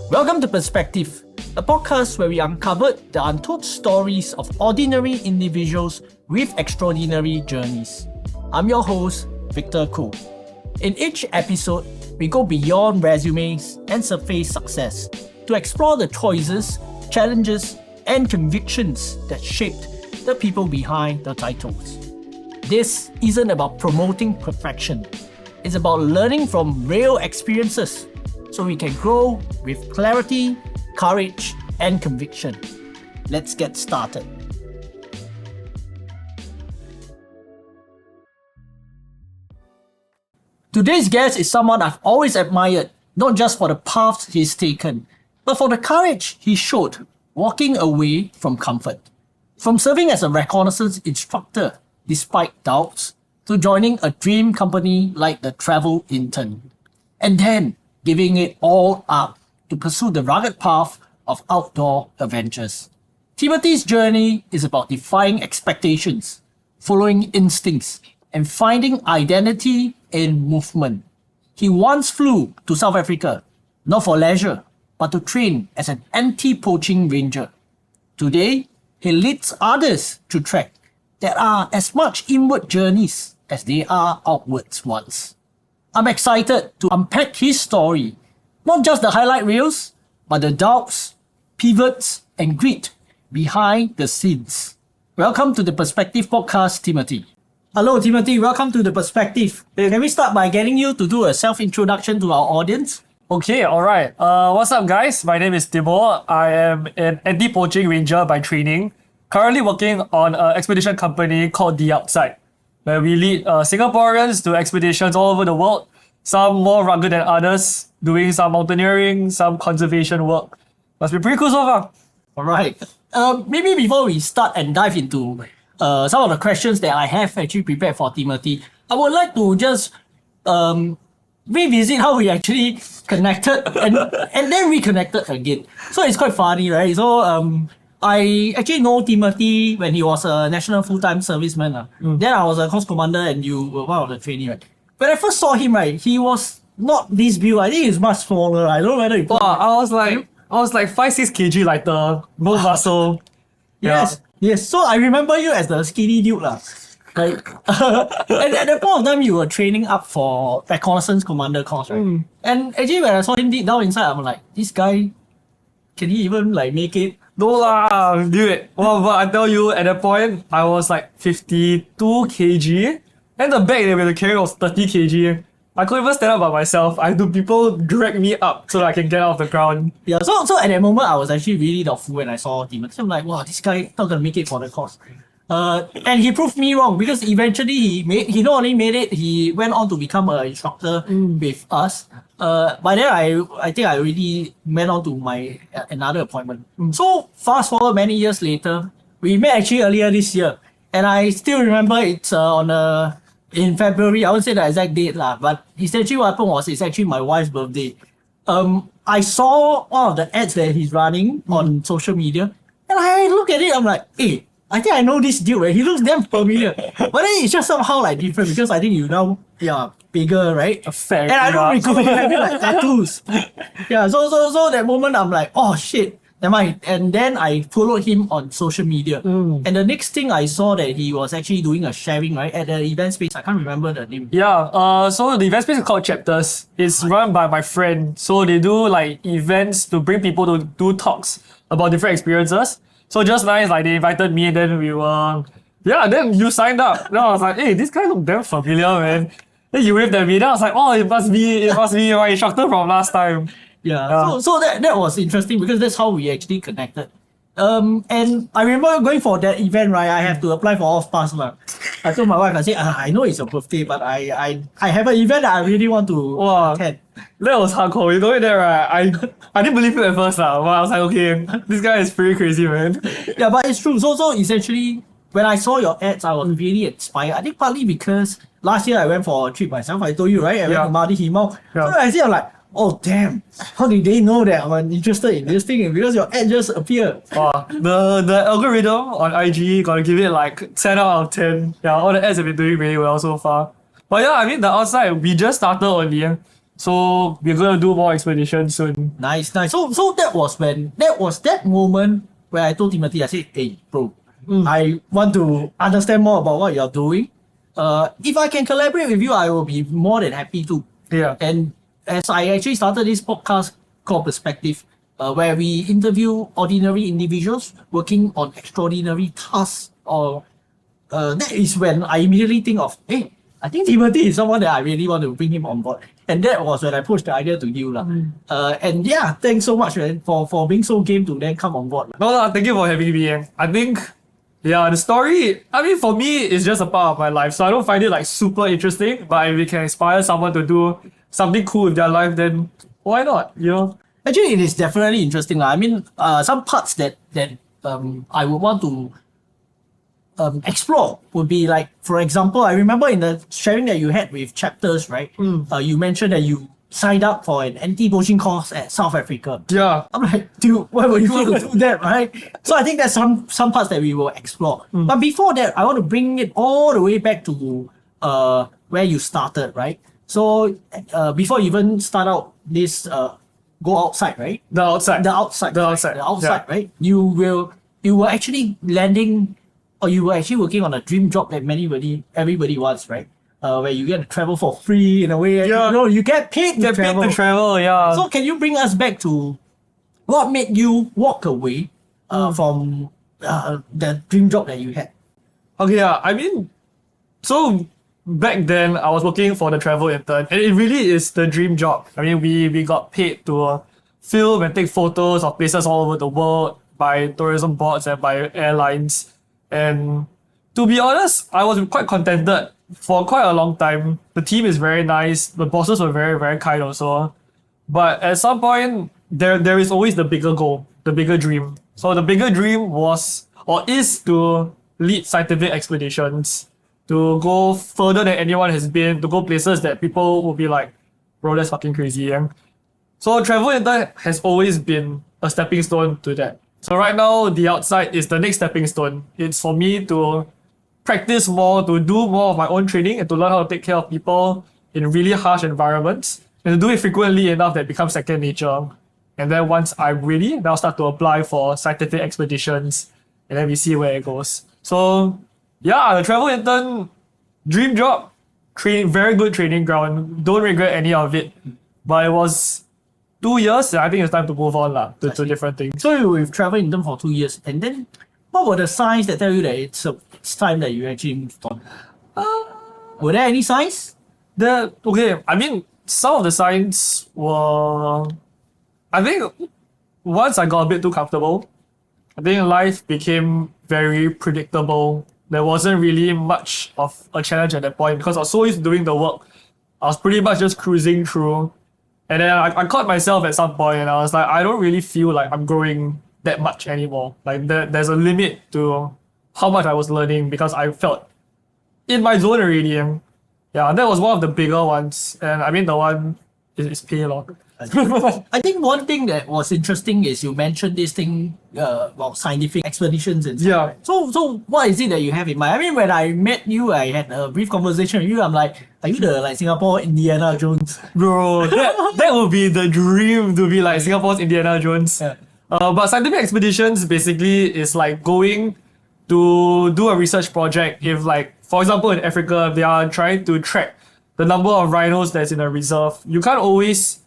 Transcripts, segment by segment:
Welcome to Perspective, a podcast where we uncovered the untold stories of ordinary individuals with extraordinary journeys. I'm your host, Victor Koo. In each episode, we go beyond resumes and surface success to explore the choices, challenges, and convictions that shaped the people behind the titles. This isn't about promoting perfection. It's about learning from real experiences so we can grow with clarity, courage, and conviction. Let's get started. Today's guest is someone I've always admired, not just for the paths he's taken, but for the courage he showed walking away from comfort. From serving as a reconnaissance instructor despite doubts, to joining a dream company like the Travel Intern, and then giving it all up to pursue the rugged path of outdoor adventures. Timothy's journey is about defying expectations, following instincts, and finding identity in movement. He once flew to South Africa, not for leisure, but to train as an anti-poaching ranger. Today, he leads others to trek that are as much inward journeys as they are outwards ones. I'm excited to unpack his story, not just the highlight reels, but the doubts, pivots, and grit behind the scenes. Welcome to the Perspective Podcast, Timothy. Hello, Timothy. Welcome to the Perspective. Can we start by getting you to do a self-introduction to our audience? Okay, alright. What's up, guys? My name is Timo. I am an anti-poaching ranger by training, currently working on an expedition company called The Outside, where we lead Singaporeans to expeditions all over the world, some more rugged than others, doing some mountaineering, some conservation work. Must be pretty cool so far. Alright. Maybe before we start and dive into some of the questions that I have actually prepared for Timothy, I would like to just revisit how we actually connected and then reconnected again. So it's quite funny, right? So I actually know Timothy when he was a national full-time serviceman. Then I was a course commander and you were one of the trainees, right? When I first saw him, right, he was not this build. I think he's much smaller. I don't know whether he... Wow, I was like 5-6 kg lighter, no muscle. Yes. So I remember you as the skinny dude lah. Like, and at that point of time, you were training up for reconnaissance commander course, right? And actually, when I saw him deep down inside, I'm like, this guy, can he even like make it? No lah, dude. Well, but I tell you, at that point, I was like 52 kg. And the bag that we had to carry was 30 kg. I couldn't even stand up by myself. I had to people drag me up so that I can get out of the ground. Yeah, so at that moment, I was actually really doubtful when I saw him. So I'm like, wow, this guy not gonna make it for the course. And he proved me wrong because eventually he not only made it, he went on to become an instructor with us. By then I think I already went on to my another appointment. So fast forward many years later, we met actually earlier this year, and I still remember it's in February. I won't say the exact date lah, but essentially what happened was it's actually my wife's birthday. I saw one of the ads that he's running on social media, and I look at it, I'm like, hey, I think I know this dude, right? He looks damn familiar. But then it's just somehow like different because I think you now bigger, right? Fair. And I don't recall you having like tattoos. Yeah, so that moment I'm like, oh shit, never mind. And then I followed him on social media. And the next thing I saw that he was actually doing a sharing, right, at the event space. I can't remember the name. Yeah, so the event space is called Chapters. It's run by my friend. So they do like events to bring people to do talks about different experiences. So just nice, like they invited me and then we were... Yeah, then you signed up. Then I was like, hey, this guy look damn familiar, man. Then you waved at me. Then I was like, oh, it must be my instructor from last time. Yeah. So that was interesting because that's how we actually connected. And I remember going for that event, right? I have to apply for off pass. I told my wife, I said, I know it's your birthday, but I have an event that I really want to attend. That was hardcore. You know that, right? I didn't believe it at first, but I was like, okay, this guy is pretty crazy, man. Yeah, but it's true. So essentially, when I saw your ads, I was really inspired. I think partly because last year I went for a trip myself. I told you, right? I went to Madi Himau. Yeah. So I see, I'm like, oh damn, how did they know that I'm interested in this thing? Because your ad just appeared. The algorithm on IG gotta give it like 10 out of 10. Yeah, all the ads have been doing really well so far. But yeah, I mean the outside, we just started only. So we're gonna do more expeditions soon. Nice, nice. So that was that moment where I told Timothy, I said, hey, bro, I want to understand more about what you're doing. If I can collaborate with you, I will be more than happy to. Yeah. And as I actually started this podcast called Perspective, where we interview ordinary individuals working on extraordinary tasks, or that is when I immediately think of, hey, I think Timothy is someone that I really want to bring him on board. And that was when I pushed the idea to you. And yeah, thanks so much, man, for being so game to then come on board. No, thank you for having me. I think, yeah, the story, I mean, for me, it's just a part of my life. So I don't find it like super interesting, but if we can inspire someone to do something cool with their life, then why not, you know? Actually, it is definitely interesting. I mean, some parts that I would want to explore would be like, for example, I remember in the sharing that you had with chapters, right? You mentioned that you signed up for an anti-poaching course at South Africa. Yeah. I'm like, dude, why would you want to do that, right? So I think there's some parts that we will explore. But before that, I want to bring it all the way back to where you started, right? So before you even start out this go outside, right? The outside. The outside. Yeah. Right? You were actually landing, or you were actually working on a dream job that everybody wants, right? Where you get to travel for free in a way. Yeah. You know, you get paid to travel. Yeah. So can you bring us back to what made you walk away from the dream job that you had? Okay, yeah. I mean, so back then I was working for the travel intern, and it really is the dream job. I mean, we got paid to film and take photos of places all over the world by tourism boards and by airlines. And to be honest, I was quite contented for quite a long time. The team is very nice. The bosses were very, very kind also. But at some point, there is always the bigger goal, the bigger dream. So the bigger dream was, or is, to lead scientific expeditions, to go further than anyone has been, to go places that people will be like, bro, that's fucking crazy. Yeah? So travel intern has always been a stepping stone to that. So right now, the outside is the next stepping stone. It's for me to practice more, to do more of my own training, and to learn how to take care of people in really harsh environments, and to do it frequently enough that it becomes second nature. And then once I'm ready, then I'll start to apply for scientific expeditions, and then we see where it goes. So yeah, the travel intern, dream job, very good training ground. Don't regret any of it. But it was 2 years, and I think it's time to move on to different things. So you were traveling in them for 2 years, and then what were the signs that tell you that it's time that you actually moved on? Were there any signs? Okay, I mean, some of the signs were, I think once I got a bit too comfortable, I think life became very predictable. There wasn't really much of a challenge at that point because I was so used to doing the work. I was pretty much just cruising through. And then I caught myself at some point and I was like, I don't really feel like I'm growing that much anymore. Like there's a limit to how much I was learning because I felt in my zone already. Yeah, that was one of the bigger ones. And I mean, the one is pay log. I think one thing that was interesting is you mentioned this thing about scientific expeditions and stuff. Yeah. Right? So what is it that you have in mind? I mean, when I met you, I had a brief conversation with you. I'm like, are you the Singapore Indiana Jones? Bro, that would be the dream to be like Singapore's Indiana Jones. Yeah. But scientific expeditions basically is like going to do a research project. If like, for example, in Africa, they are trying to track the number of rhinos that's in a reserve. You can't always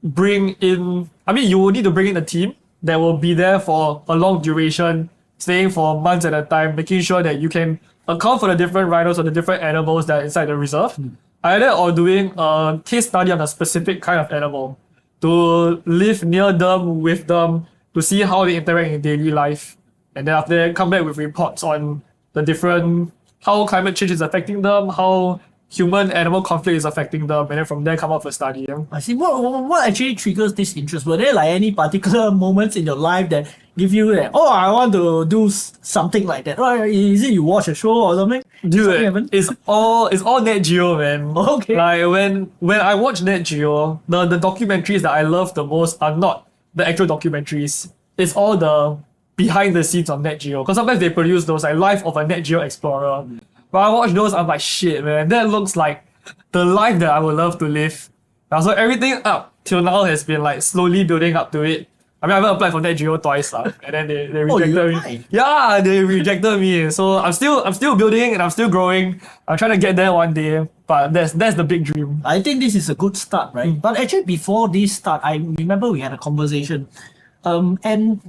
bring in, I mean, you will need to bring in a team that will be there for a long duration, staying for months at a time, making sure that you can account for the different rhinos or the different animals that are inside the reserve. Either or doing a case study on a specific kind of animal to live near them, with them, to see how they interact in daily life. And then after that, come back with reports on the different, how climate change is affecting them, how human-animal conflict is affecting them, and then from there come up with a study. Yeah? I see. What actually triggers this interest? Were there like any particular moments in your life that give you that, oh, I want to do something like that? Or is it you watch a show or something? Dude, it's all Net Geo, man. Okay. Like when I watch Net Geo, the documentaries that I love the most are not the actual documentaries. It's all the behind the scenes of Net Geo. Because sometimes they produce those like Life of a Net Geo Explorer. But I watch those, I'm like, shit, man, that looks like the life that I would love to live. So everything up till now has been like slowly building up to it. I mean, I haven't applied for Net Geo twice, and then they Oh, you rejected me. applied? Yeah, they rejected me. So I'm still building and I'm still growing. I'm trying to get there one day, but that's the big dream. I think this is a good start, right? But actually, before this start, I remember we had a conversation, and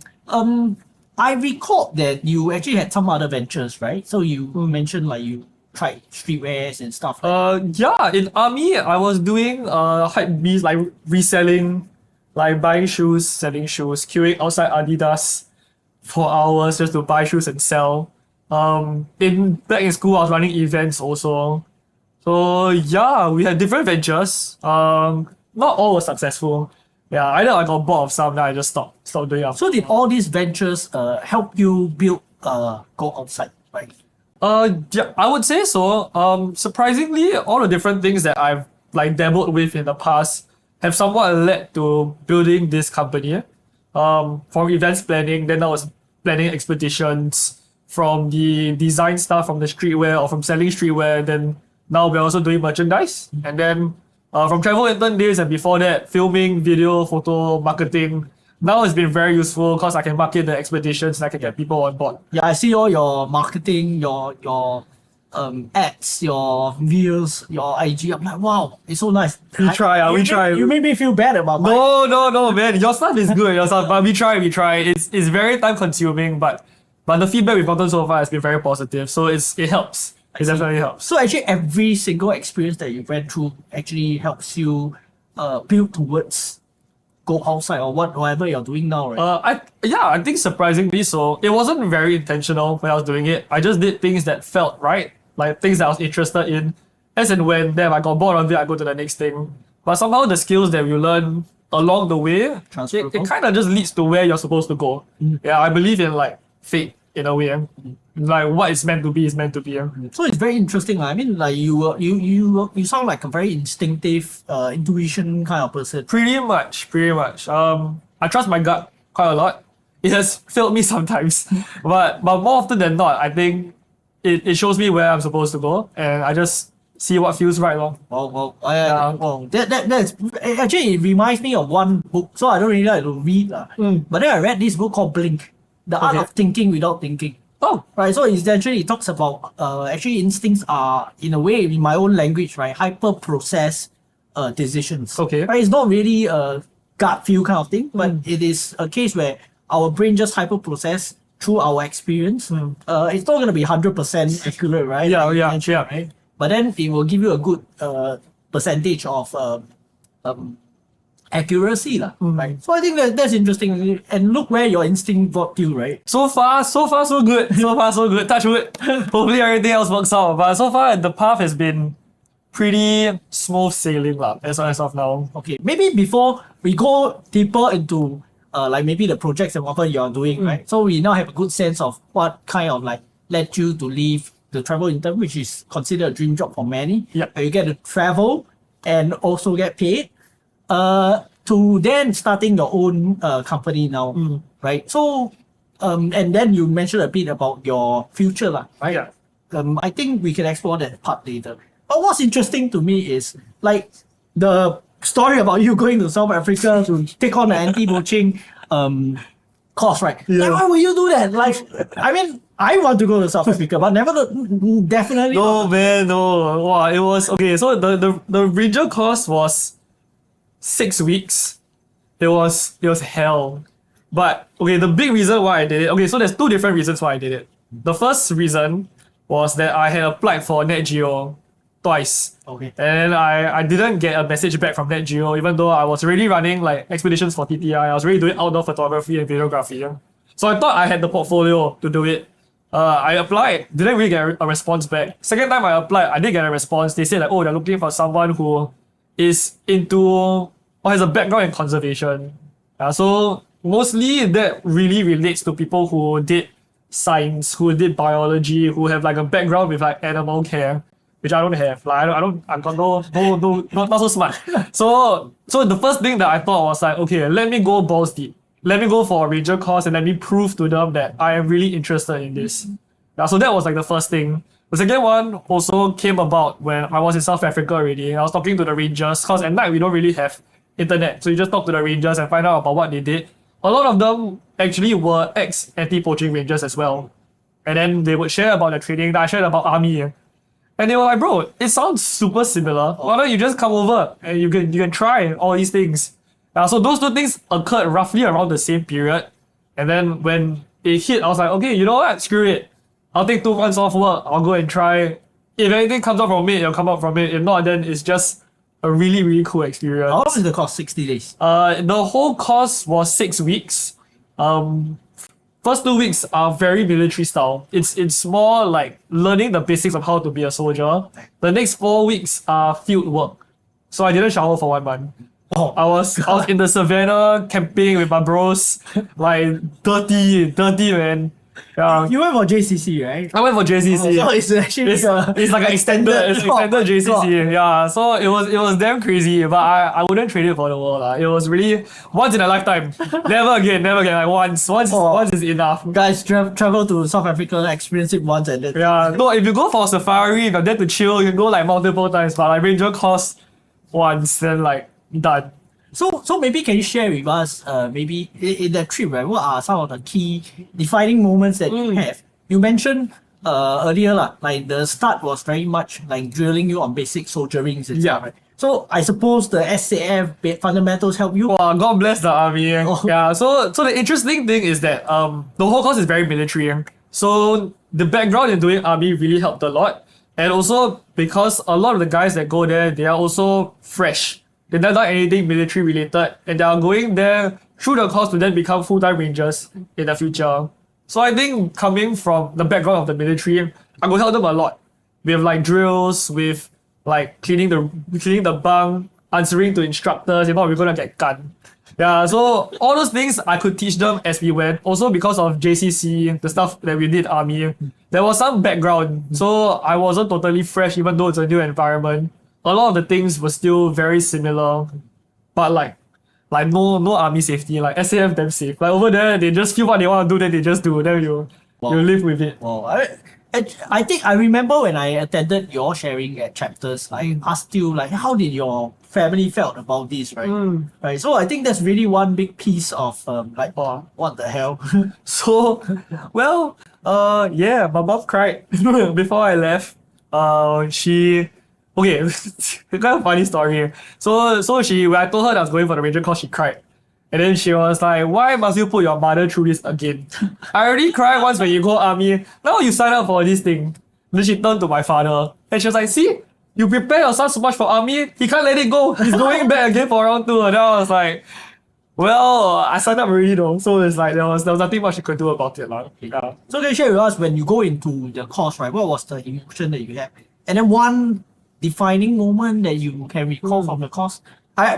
I recalled that you actually had some other ventures, right? So you mentioned like you tried streetwears and stuff. Yeah, in army I was doing hype beast, like reselling, like buying shoes, selling shoes, queuing outside Adidas for hours just to buy shoes and sell. Back in school I was running events also. So yeah, we had different ventures. Not all were successful. Yeah, either I got bored of some, then I just stopped doing it. So did all these ventures help you build go outside, right? Yeah, I would say so. Surprisingly, all the different things that I've like dabbled with in the past have somewhat led to building this company. From events planning, then I was planning expeditions, from the design stuff, from the streetwear or from selling streetwear, then now we're also doing merchandise. And then from travel intern days and before that, filming, video, photo, marketing. Now it's been very useful because I can market the expeditions and I can get people on board. Yeah, I see all your marketing, your ads, your views, your IG. I'm like, wow, it's so nice. We try. You made me feel bad about mine. No, man. Your stuff is good. But we try. It's very time consuming, but the feedback we've gotten so far has been very positive. So it helps. It definitely helps. So actually, every single experience that you went through actually helps you build towards go outside or whatever you're doing now, right? I think surprisingly so. It wasn't very intentional when I was doing it. I just did things that felt right, like things that I was interested in. As and when then I got bored of it, I go to the next thing. But somehow the skills that you learn along the way, it kind of just leads to where you're supposed to go. Yeah, I believe in like fate in a way. Like what is meant to be is meant to be. So it's very interesting. I mean, like you sound like a very instinctive, intuition kind of person. Pretty much. I trust my gut quite a lot. It has failed me sometimes, but more often than not, I think it shows me where I'm supposed to go, and I just see what feels right. That's actually it reminds me of one book. So I don't really like to read, but then I read this book called Blink, The Art of Thinking Without Thinking. Oh, Right, so essentially it talks about actually instincts are in a way in my own language, right, hyper process decisions. Okay. Right, it's not really a gut feel kind of thing, but it is a case where our brain just hyper process through our experience. It's not gonna be 100% accurate, right? Yeah, Like you yeah, mentioned, yeah. right? But then it will give you a good percentage of accuracy, right? So I think that's interesting. And look where your instinct brought you, right? so far so good. So far so good. Touch wood. Hopefully everything else works out. But so far the path has been pretty smooth sailing as of now. Okay, maybe before we go deeper into like maybe the projects and whatever you're doing, right? So we now have a good sense of what kind of like led you to leave the travel intern, which is considered a dream job for many. Yep. You get to travel and also get paid. To then starting your own company now, right? So, and then you mentioned a bit about your future, right? Yeah. I think we can explore that part later. But what's interesting to me is like the story about you going to South Africa to take on the anti-poaching course, right? Yeah. Like, why would you do that? Like, I mean, I want to go to South Africa, but definitely. No man, no. Wow, it was okay. So the ranger course was 6 weeks. It was hell. But okay, the big reason why I did it. Okay, so there's two different reasons why I did it. The first reason was that I had applied for Net Geo twice. Okay. And I didn't get a message back from Net Geo, even though I was already running like expeditions for TTI. I was already doing outdoor photography and videography. So I thought I had the portfolio to do it. I applied, didn't really get a response back. Second time I applied, I did get a response. They said like, oh, they're looking for someone who is into or has a background in conservation. So mostly that really relates to people who did science, who did biology, who have like a background with like animal care, which I don't have. Like I'm not so smart. So the first thing that I thought was like, okay, let me go balls deep. Let me go for a ranger course and let me prove to them that I am really interested in this. So that was like the first thing. The second one also came about when I was in South Africa already. I was talking to the rangers because at night we don't really have internet, so you just talk to the rangers and find out about what they did. A lot of them actually were ex anti-poaching rangers as well, and then they would share about their training. I shared about army, and they were like, "Bro, it sounds super similar. Why don't you just come over and you can try all these things?" So those two things occurred roughly around the same period, and then when it hit, I was like, "Okay, you know what? Screw it. I'll take 2 months off work. I'll go and try. If anything comes out from it, it'll come out from it. If not, then it's just a really, really cool experience." How long is the course? 60 days. The whole course was 6 weeks. First 2 weeks are very military style. It's more like learning the basics of how to be a soldier. The next 4 weeks are field work. So I didn't shower for 1 month. Oh, I was in the savannah camping with my bros, like dirty man. Yeah. you went for JCC, right? I went for JCC. So it's actually It's like an extended JCC. Yeah. So it was damn crazy, but I wouldn't trade it for the world. It was really once in a lifetime. Never again. Like once is enough. Guys, travel to South Africa, experience it once and then. Yeah. No, if you go for safari, if you're there to chill, you can go like multiple times. But like ranger course once, then like done. So maybe can you share with us, maybe in that trip, right? What are some of the key defining moments that you have? You mentioned earlier, like the start was very much like drilling you on basic soldiering and stuff, Yeah. right? So I suppose the SAF fundamentals help you. Wow, God bless the army. Yeah. So the interesting thing is that the whole course is very military. So the background in doing army really helped a lot. And also because a lot of the guys that go there, they are also fresh. They never done anything military related, and they are going there through the course to then become full-time rangers in the future. So I think coming from the background of the military, I could help them a lot with like drills, with like cleaning the bunk, answering to instructors. If not, we're gonna get gunned. Yeah, so all those things I could teach them as we went. Also because of JCC, the stuff that we did army, there was some background. So I wasn't totally fresh, even though it's a new environment. A lot of the things were still very similar, but like no army safety. Like SAF damn safe. Like over there, they just feel what they want to do, then they just do. Then you live with it. Well, I think I remember when I attended your sharing at chapters, I asked you like, how did your family felt about this, right? Right. So I think that's really one big piece of like, what the hell? So, well, yeah, my mom cried before I left. Okay, it's kind of funny story. So when I told her that I was going for the ranger course, she cried. And then she was like, "Why must you put your mother through this again? I already cried once when you go army. Now you sign up for this thing." Then she turned to my father and she was like, "See, you prepare your son so much for army, he can't let it go. He's going back again for round 2. And then I was like, well, I signed up already though. So it's like there was nothing much you could do about it. Yeah. So can you share with us when you go into the course, right? What was the emotion that you had? And then one defining moment that you can recall from the course.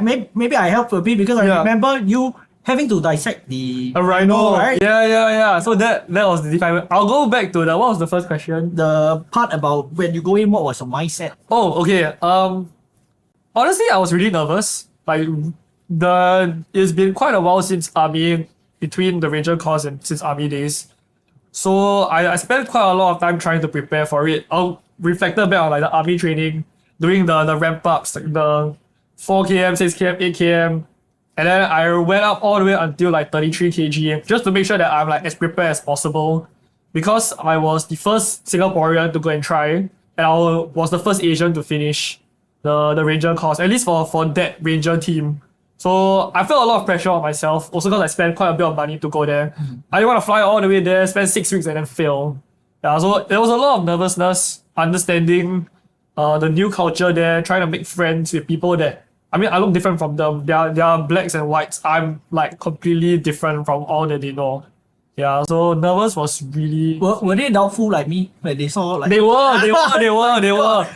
Maybe I help a bit because I remember you having to dissect a rhino, right? Yeah. So that was the defining. I'll go back to what was the first question? The part about when you go in, what was your mindset? Oh, okay. Honestly, I was really nervous. Like it's been quite a while since army, between the ranger course and since army days. So I spent quite a lot of time trying to prepare for it. I'll reflected back on like the army training, doing the ramp ups, like the 4 km, 6 km, 8 km. And then I went up all the way until like 33 kg just to make sure that I'm like as prepared as possible. Because I was the first Singaporean to go and try, and I was the first Asian to finish the ranger course, at least for that ranger team. So I felt a lot of pressure on myself, also because I spent quite a bit of money to go there. I didn't want to fly all the way there, spend 6 weeks and then fail. Yeah, so there was a lot of nervousness, understanding the new culture there, trying to make friends with people that, I mean, I look different from them. They are blacks and whites. I'm like completely different from all that they know. Yeah, so nervous was really... Were they doubtful like me when they saw like... They were.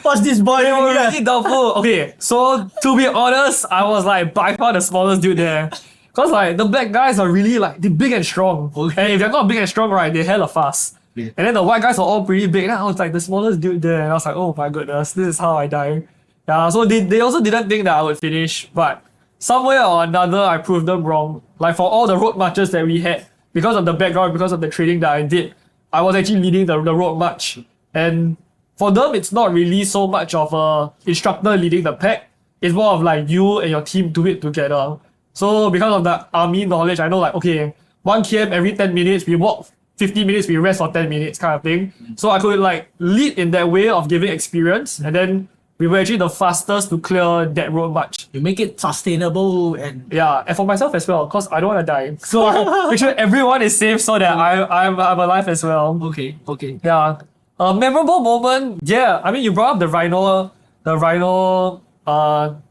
What's this boy? They were really doubtful. Okay, so to be honest, I was like by far the smallest dude there. Cause like the black guys are really like, they're big and strong. Okay. And if they're not big and strong, right, they're hella fast. Yeah. And then the white guys are all pretty big. And I was like the smallest dude there. And I was like, oh my goodness, this is how I die. Yeah, so they also didn't think that I would finish. But somewhere or another, I proved them wrong. Like for all the road marches that we had, because of the background, because of the training that I did, I was actually leading the road march. And for them, it's not really so much of a instructor leading the pack. It's more of like you and your team do it together. So because of the army knowledge, I know like, okay, 1 km every 10 minutes, we walk 50 minutes, we rest for 10 minutes kind of thing. So I could like lead in that way of giving experience, and then we were actually the fastest to clear that road march. You make it sustainable and Yeah, and for myself as well, because I don't want to die. So make sure everyone is safe so that I'm alive as well. okay. Yeah. A memorable moment, yeah. I mean, you brought up the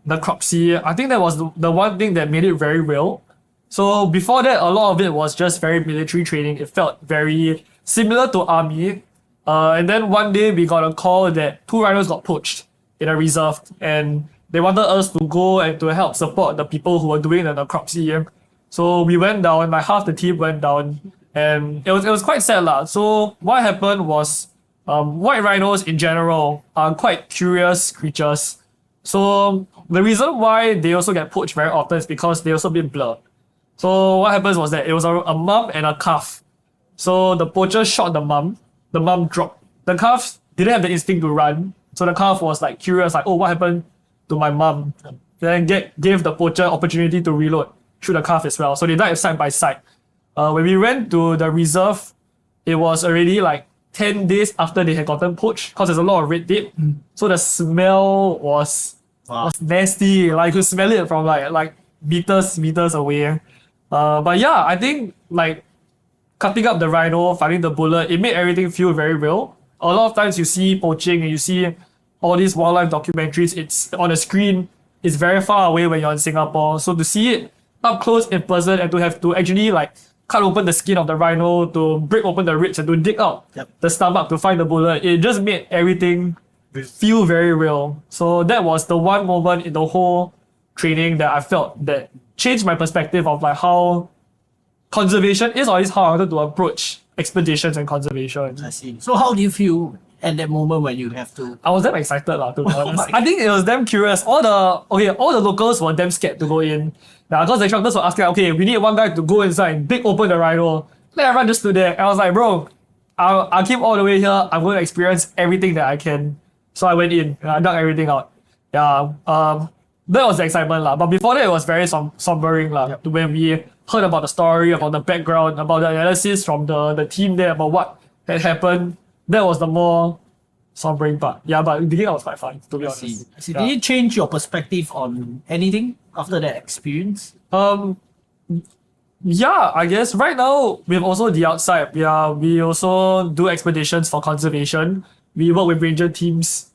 necropsy. I think that was the one thing that made it very real. So before that, a lot of it was just very military training. It felt very similar to army. And then one day we got a call that 2 rhinos got poached in a reserve, and they wanted us to go and to help support the people who were doing the necropsy. So we went down, like half the team went down, and it was quite sad lah. So what happened was, white rhinos in general are quite curious creatures. So the reason why they also get poached very often is because they also been blurred. So what happens was that it was a mom and a calf. So the poacher shot the mom dropped. The calf didn't have the instinct to run. So the calf was like curious, like, oh, what happened to my mom? Then gave the poacher opportunity to reload, shoot the calf as well. So they died side by side. When we went to the reserve, it was already like 10 days after they had gotten poached, because there's a lot of red tape. So the smell was nasty. Like you could smell it from like meters away. But yeah, I think like cutting up the rhino, finding the bullet, it made everything feel very real. A lot of times you see poaching and you see all these wildlife documentaries, it's on a screen, it's very far away when you're in Singapore. So to see it up close in person and to have to actually like cut open the skin of the rhino, to break open the ribs and to dig out the stomach to find the bullet, it just made everything feel very real. So that was the one moment in the whole training that I felt that changed my perspective of like how conservation is, or at least how I wanted to approach expeditions and conservation. I see. So how do you feel at that moment when you have to? I was damn excited lah, to be honest. I think it was damn curious. All the locals were damn scared to go in. Because the instructors were asking, okay, we need one guy to go inside and dig open the rhino. Then everyone just stood there. And I was like, bro, I'll keep all the way here. I'm going to experience everything that I can. So I went in and I dug everything out. Yeah. That was the excitement lah. But before that, it was very sombering lah. When we heard about the story, about the background, about the analysis from the team there, about what had happened, that was the more sombering part. Yeah, but digging out was quite fun, to be honest. I see. Did it change your perspective on anything after that experience? Yeah, I guess right now we've also the outside. Yeah, we also do expeditions for conservation. We work with ranger teams.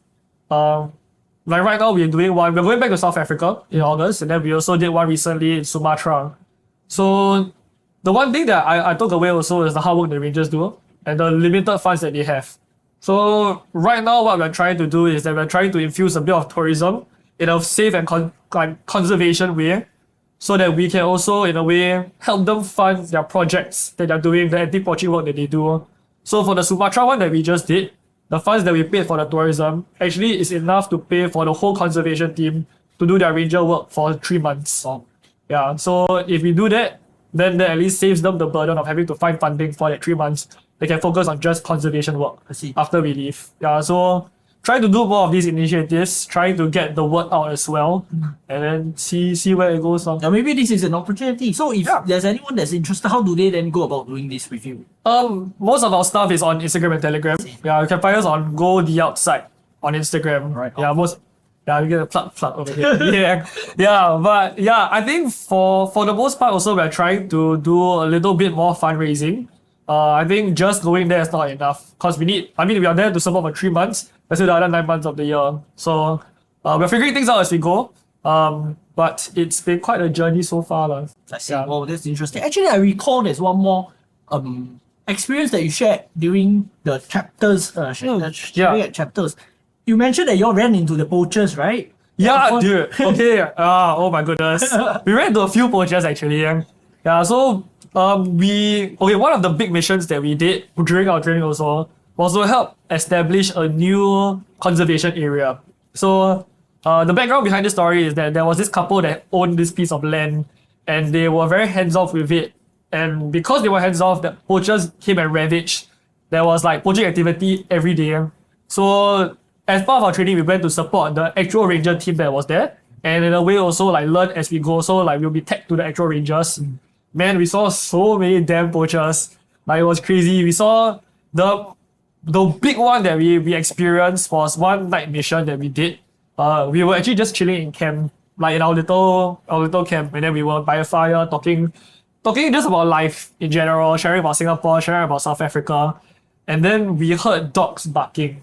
Like right now we're doing one. We're going back to South Africa in August, and then we also did one recently in Sumatra. So the one thing that I took away also is the hard work the rangers do and the limited funds that they have. So right now what we're trying to do is that we're trying to infuse a bit of tourism in a safe and conservation way, so that we can also in a way help them fund their projects that they're doing, the anti-poaching work that they do. So for the Sumatra one that we just did, the funds that we paid for the tourism actually is enough to pay for the whole conservation team to do their ranger work for 3 months. Yeah, so if we do that, then that at least saves them the burden of having to find funding for that 3 months. They can focus on just conservation work after we leave. Yeah, so trying to do more of these initiatives, trying to get the word out as well, and then see where it goes on. Now maybe this is an opportunity. So if there's anyone that's interested, how do they then go about doing this with you? Most of our stuff is on Instagram and Telegram. Yeah, you can find us on Go The Outside on Instagram. Right. Yeah, we get a plug over here. But I think for the most part also we're trying to do a little bit more fundraising. I think just going there is not enough, because we are there to support for 3 months. Let's say the other 9 months of the year. So we're figuring things out as we go. But it's been quite a journey so far. I see. Oh, that's interesting. Actually, I recall there's one more experience that you shared during the chapters. Chapters. You mentioned that you all ran into the poachers, right? Yeah, dude. Okay. Oh my goodness. We ran into a few poachers actually. Yeah. So one of the big missions that we did during our training also was to help establish a new conservation area. So the background behind this story is that there was this couple that owned this piece of land, and they were very hands-off with it. And because they were hands-off, the poachers came and ravaged. There was like poaching activity every day. So as part of our training, we went to support the actual ranger team that was there, and in a way also like learn as we go. So like we'll be tagged to the actual rangers. Man, we saw so many damn poachers. Like it was crazy. We saw the big one that we experienced was one night mission that we did. We were actually just chilling in camp, like in our little camp, and then we were by a fire talking just about life in general, sharing about Singapore, sharing about South Africa, and then we heard dogs barking.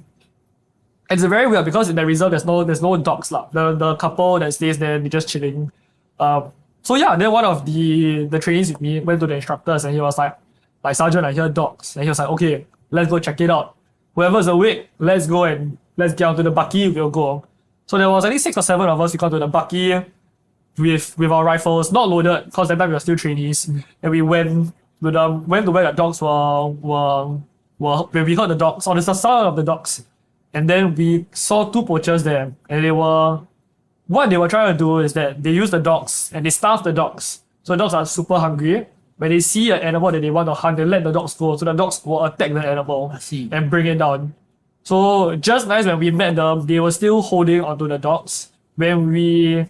It's very weird because in the reserve there's no dogs lah. The couple that stays there, they're just chilling. So yeah, then one of the trainees with me went to the instructors and he was like Sergeant, I hear dogs. And he was like, okay, let's go check it out. Whoever's awake, let's go and let's get onto the bakkie, we'll go. So there was I think 6 or 7 of us, we got to the bakkie with our rifles, not loaded, because that time we were still trainees. And we went to where the dogs were when we heard the dogs, or the sound of the dogs. And then we saw 2 poachers there. And what they were trying to do is that they use the dogs and they starve the dogs. So the dogs are super hungry. When they see an animal that they want to hunt, they let the dogs go. So the dogs will attack the animal and bring it down. So just nice when we met them, they were still holding onto the dogs. When the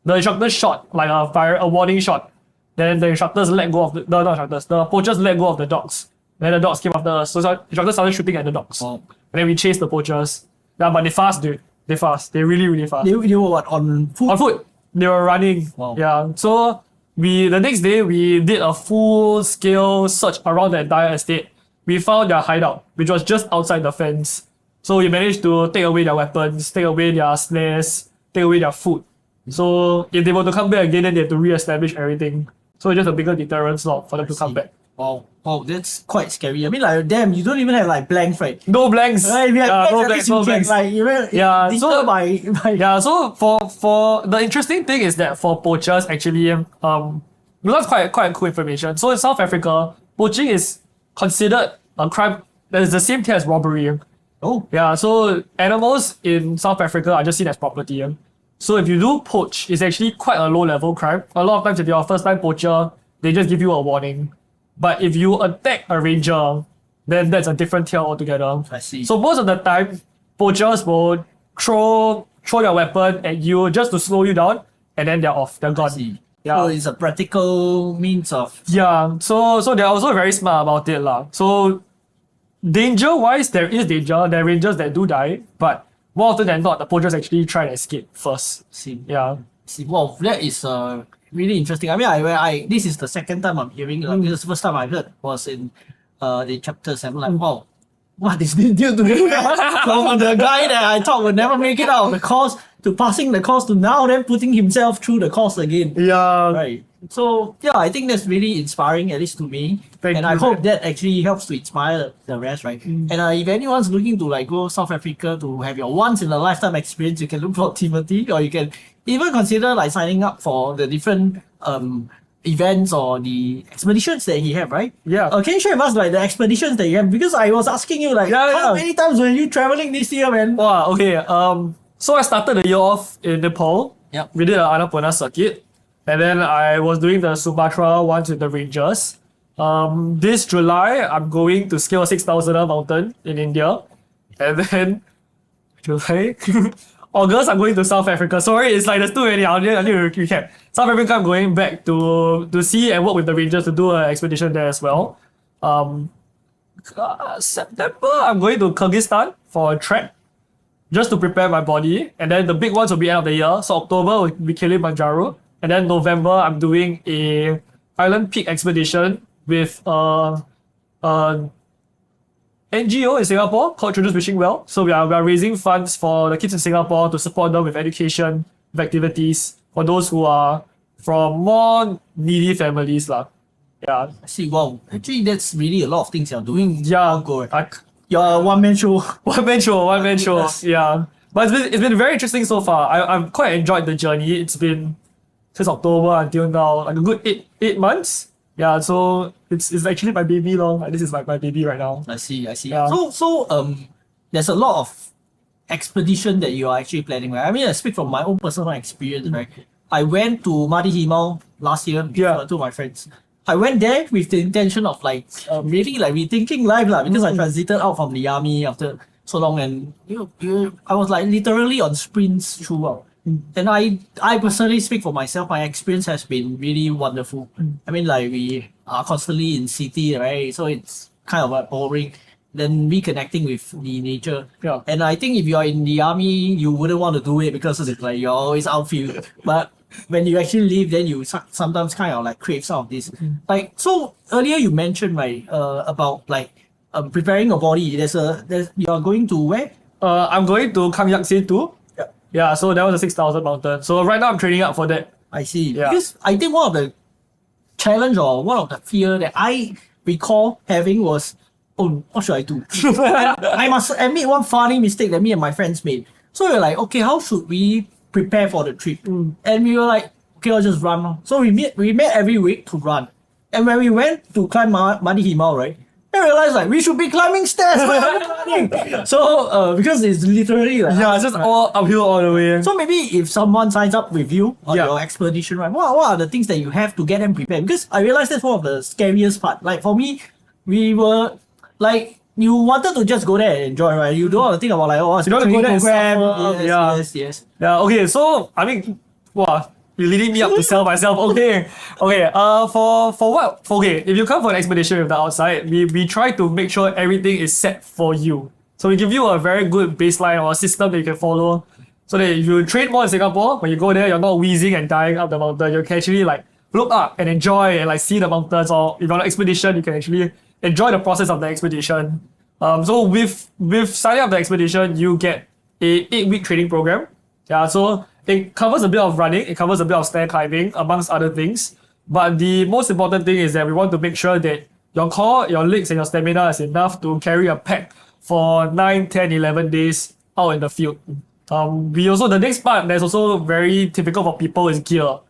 instructor shot like a warning shot, then the instructors let go of the poachers let go of the dogs. Then the dogs came after us. So the instructors started shooting at the dogs. And then we chased the poachers. Yeah, but they fast, dude. They fast. They really, really fast. They were what, on foot? On foot. They were running. Wow. Yeah. So the next day we did a full-scale search around the entire estate. We found their hideout, which was just outside the fence. So we managed to take away their weapons, take away their snares, take away their food. So if they were to come back again, then they have to re-establish everything. So it's just a bigger deterrence for them to come back. Wow, that's quite scary. I mean, like, damn, you don't even have like blanks, right? No blanks. Right, No blanks. Like, So for the interesting thing is that for poachers, actually, we learned quite cool information. So in South Africa, poaching is considered a crime that is the same tier as robbery. Oh. Yeah, so animals in South Africa are just seen as property. So if you do poach, it's actually quite a low level crime. A lot of times if you're a first time poacher, they just give you a warning. But if you attack a ranger, then that's a different tier altogether. I see. So most of the time, poachers will throw their weapon at you just to slow you down, and then they're off. They're gone. Yeah. So it's a practical means of... Yeah, so they're also very smart about it lah. So danger-wise, there is danger. There are rangers that do die, but more often than not, the poachers actually try to escape first. Yeah. Wow, that is really interesting. I mean, this is the second time I'm hearing. Because the first time I heard was in the chapters. I'm like, wow, what is this dude doing? From the guy that I thought would never make it out of the course to passing the course to now then putting himself through the course again. Yeah. Right. So yeah, I think that's really inspiring, at least to me. I hope that actually helps to inspire the rest, right? And if anyone's looking to like go South Africa to have your once in a lifetime experience, you can look for Timothy, or you can even consider like signing up for the different events or the expeditions that he have, right? Yeah. Can you share with us like the expeditions that you have? Because I was asking you like, how many times were you traveling this year, man? Wow. Okay. So I started the year off in Nepal. Yeah. We did an Annapurna circuit. And then I was doing the Sumatra ones with the Rangers. This July, I'm going to scale a 6,000er mountain in India. And then July, August, I'm going to South Africa. Sorry, it's like there's too many. I need to recap. South Africa, I'm going back to see and work with the Rangers to do an expedition there as well. September, I'm going to Kyrgyzstan for a trek, just to prepare my body. And then the big ones will be end of the year. So October will be Kilimanjaro. And then November, I'm doing a Island Peak expedition with NGO in Singapore called Children's Wishing Well. So we are raising funds for the kids in Singapore to support them with education, with activities for those who are from more needy families lah. Yeah. I see. Wow. Actually, that's really a lot of things you're doing. Yeah. You're a one-man show. One man show. Yes. Yeah. But it's been very interesting so far. I've quite enjoyed the journey. It's been since October until now, like a good eight months. Yeah, so it's actually my baby like this is my baby right now. I see. Yeah. So there's a lot of expedition that you are actually planning, right? I mean, I speak from my own personal experience, right? I went to Madi Himal last year with two of my friends. I went there with the intention of like really like rethinking life lah, because I transited out from the army after. so long, and I was like literally on sprints throughout. And I personally speak for myself. My experience has been really wonderful. I mean, like we are constantly in city, right? So it's kind of like boring. Then reconnecting with the nature. Yeah. And I think if you're in the army, you wouldn't want to do it because it's like you're always outfield. But when you actually leave, then you sometimes kind of like crave some of this. Like, so earlier you mentioned, right, about like preparing your body. You're going to where? I'm going to Kangyaksi too. Yeah. Yeah, so that was a 6,000 mountain. So right now I'm training up for that. I see. Yeah. Because I think one of the challenge or one of the fear that I recall having was, oh, what should I do? I must admit one funny mistake that me and my friends made. So we were like, okay, how should we prepare for the trip? And we were like, okay, I'll just run. So we met every week to run. And when we went to climb Madi Himal, right, I realized like we should be climbing stairs. Why are we running? So because it's literally like, Yeah, it's just all uphill all the way. so maybe if someone signs up with you on Yeah. your expedition, right, what are the things that you have to get them prepared? Because I realized that's one of the scariest part. Like for me, we were like, you wanted to just go there and enjoy, right? You don't want to think about like, oh, it's a don't want to go training there and program. suffer. Yes, Yeah. yes. Yeah, okay, so I mean, wow, you're leading me up to sell myself. Okay. If you come for an expedition with the outside, we try to make sure everything is set for you. So we give you a very good baseline or a system that you can follow. So that if you train more in Singapore, when you go there, you're not wheezing and dying up the mountain. You can actually like look up and enjoy and like see the mountains. Or if you're on an expedition, you can actually enjoy the process of the expedition. So with signing up the expedition, you get a 8-week training program. Yeah, so it covers a bit of running, it covers a bit of stair climbing, amongst other things. But the most important thing is that we want to make sure that your core, your legs, and your stamina is enough to carry a pack for 9, 10, 11 days out in the field. The next part that's also very typical for people is gear.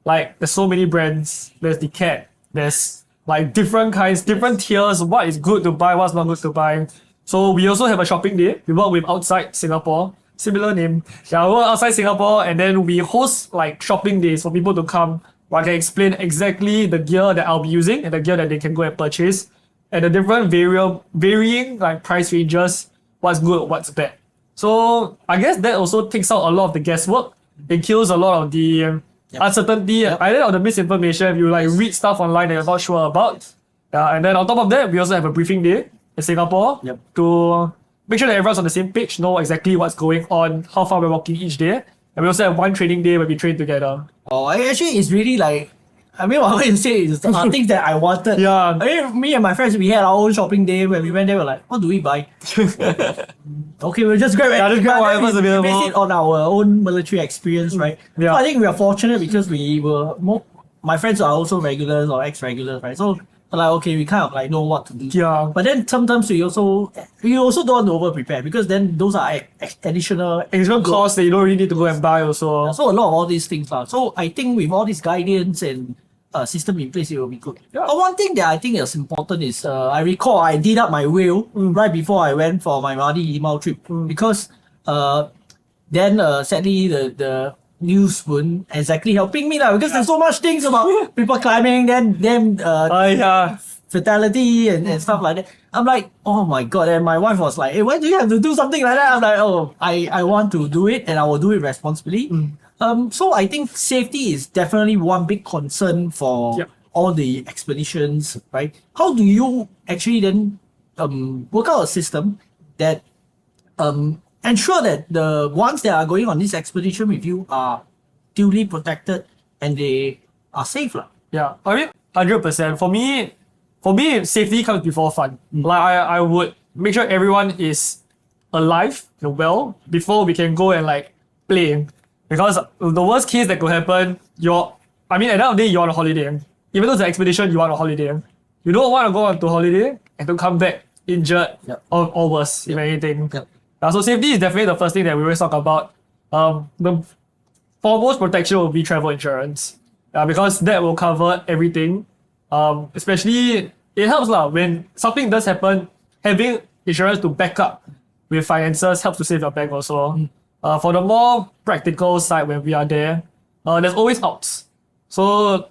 Like, there's so many brands, there's the cat, there's like different kinds, different tiers, what is good to buy, what's not good to buy. So we also have a shopping day. We work with outside Singapore, similar name. Yeah, we work outside Singapore, and then we host like shopping days for people to come where I can explain exactly the gear that I'll be using and the gear that they can go and purchase, and the different varying like price ranges, what's good, what's bad. So I guess that also takes out a lot of the guesswork. It kills a lot of the uncertainty, either of the misinformation. If you like read stuff online that you're not sure about. And then on top of that, we also have a briefing day in Singapore to make sure that everyone's on the same page, know exactly what's going on, how far we're walking each day. And we also have one training day where we train together. Oh, actually, it's really like, I mean, what you say is things that I wanted. Yeah. I mean, me and my friends, we had our own shopping day. When we went there, we were like, what do we buy? Okay, we'll just grab it. just grab whatever's available. Base it on our own military experience, right? Yeah. So I think we are fortunate because we were my friends are also regulars or ex-regulars, right? So like, okay, we kind of like know what to do. Yeah. But then sometimes we also don't want to over prepare because then those are additional Costs that you don't really need to go and buy also. so a lot of all these things. So I think with all this guidance and system in place, it will be good. Yeah. But one thing that I think is important is I recall I did up my will right before I went for my Madi Himal trip because then sadly the news weren't exactly helping me now because there's so much things about people climbing, then fatality and stuff like that. I'm like, oh my god, and my wife was like, hey, why do you have to do something like that? I'm like, oh, I want to do it and I will do it responsibly. So I think safety is definitely one big concern for all the expeditions, right? How do you actually then work out a system that ensure that the ones that are going on this expedition with you are duly protected and they are safe? Yeah, I mean, 100%. For me, safety comes before fun. Like I would make sure everyone is alive and well before we can go and like play. Because the worst case that could happen, at the end of the day, you're on a holiday. Even though it's an expedition, you're on a holiday. You don't want to go on to holiday and to come back injured or worse, if anything. So safety is definitely the first thing that we always talk about. The foremost protection will be travel insurance. Because that will cover everything. Especially, it helps when something does happen, having insurance to back up with finances helps to save your bank also. For the more practical side, when we are there, there's always outs. So